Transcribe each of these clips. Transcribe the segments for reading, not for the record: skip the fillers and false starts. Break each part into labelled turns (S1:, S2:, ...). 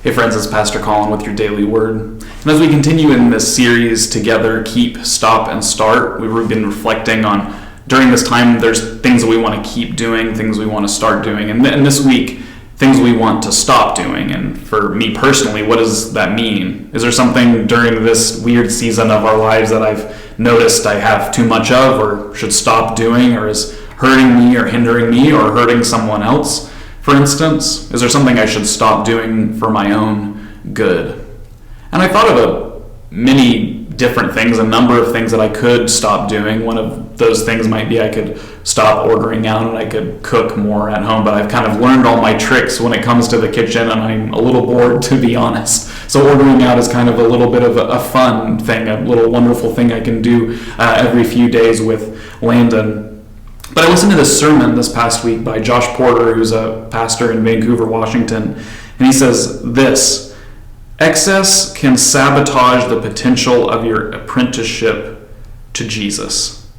S1: Hey friends, it's Pastor Colin with your daily word. And as we continue in this series together, Keep, Stop, and Start, we've been reflecting on, during this time, there's things that we want to keep doing, things we want to start doing. And this week, things we want to stop doing. And for me personally, what does that mean? Is there something during this weird season of our lives that I've noticed I have too much of or should stop doing, or is hurting me or hindering me or hurting someone else? For instance, is there something I should stop doing for my own good? And I thought of many different things, a number of things that I could stop doing. One of those things might be I could stop ordering out and I could cook more at home, but I've kind of learned all my tricks when it comes to the kitchen and I'm a little bored, to be honest. So ordering out is kind of a little bit of a fun thing, a little wonderful thing I can do every few days with Landon. But I listened to this sermon this past week by Josh Porter, who's a pastor in Vancouver, Washington, and he says this: excess can sabotage the potential of your apprenticeship to Jesus.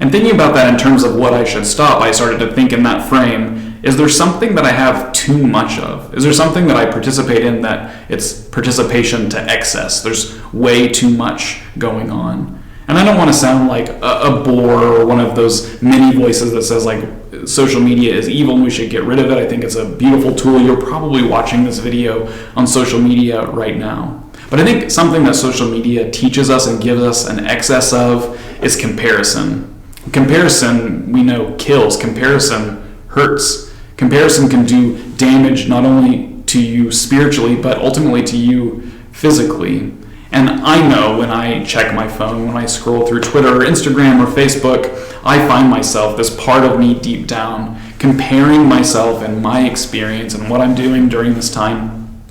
S1: And thinking about that in terms of what I should stop, I started to think in that frame, is there something that I have too much of? Is there something that I participate in that it's participation to excess? There's way too much going on. And I don't want to sound like a bore or one of those many voices that says like social media is evil and we should get rid of it. I think it's a beautiful tool. You're probably watching this video on social media right now. But I think something that social media teaches us and gives us an excess of is comparison. Comparison, we know, kills. Comparison hurts. Comparison can do damage not only to you spiritually, but ultimately to you physically. And I know when I check my phone, when I scroll through Twitter or Instagram or Facebook, I find myself, this part of me deep down, comparing myself and my experience and what I'm doing during this time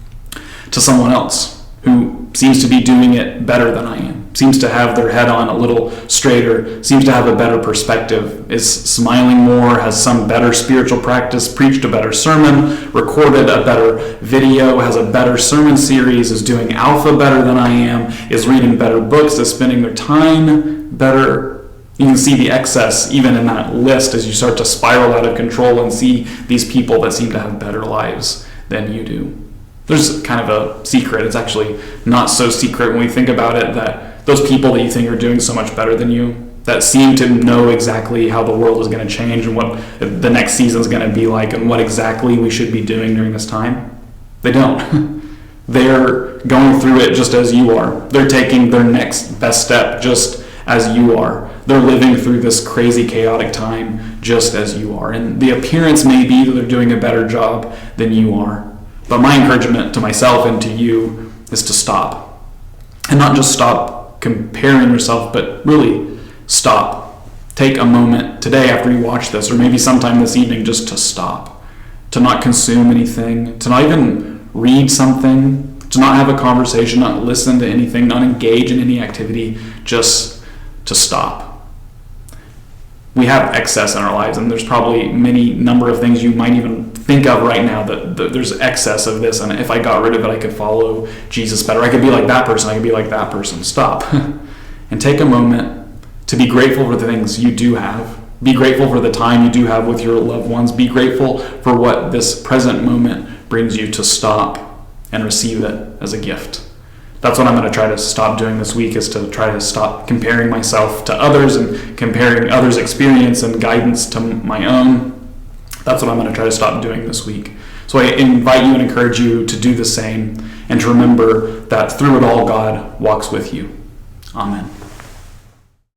S1: to someone else who seems to be doing it better than I am, seems to have their head on a little straighter, seems to have a better perspective, is smiling more, has some better spiritual practice, preached a better sermon, recorded a better video, has a better sermon series, is doing alpha better than I am, is reading better books, is spending their time better. You can see the excess even in that list as you start to spiral out of control and see these people that seem to have better lives than you do. There's kind of a secret. It's actually not so secret when we think about it, that those people that you think are doing so much better than you, that seem to know exactly how the world is going to change and what the next season is going to be like and what exactly we should be doing during this time, they don't. They're going through it just as you are. They're taking their next best step just as you are. They're living through this crazy, chaotic time just as you are. And the appearance may be that they're doing a better job than you are. But my encouragement to myself and to you is to stop. And not just stop comparing yourself, but really stop. Take a moment today after you watch this, or maybe sometime this evening, just to stop. To not consume anything, to not even read something, to not have a conversation, not listen to anything, not engage in any activity, just to stop. We have excess in our lives, and there's probably many number of things you might even think of right now that there's excess of this, and if I got rid of it, I could follow Jesus better. I could be like that person. I could be like that person. Stop. And take a moment to be grateful for the things you do have. Be grateful for the time you do have with your loved ones. Be grateful for what this present moment brings you, to stop and receive it as a gift. That's what I'm going to try to stop doing this week, is to try to stop comparing myself to others and comparing others' experience and guidance to my own. That's what I'm going to try to stop doing this week. So I invite you and encourage you to do the same and to remember that through it all, God walks with you. Amen.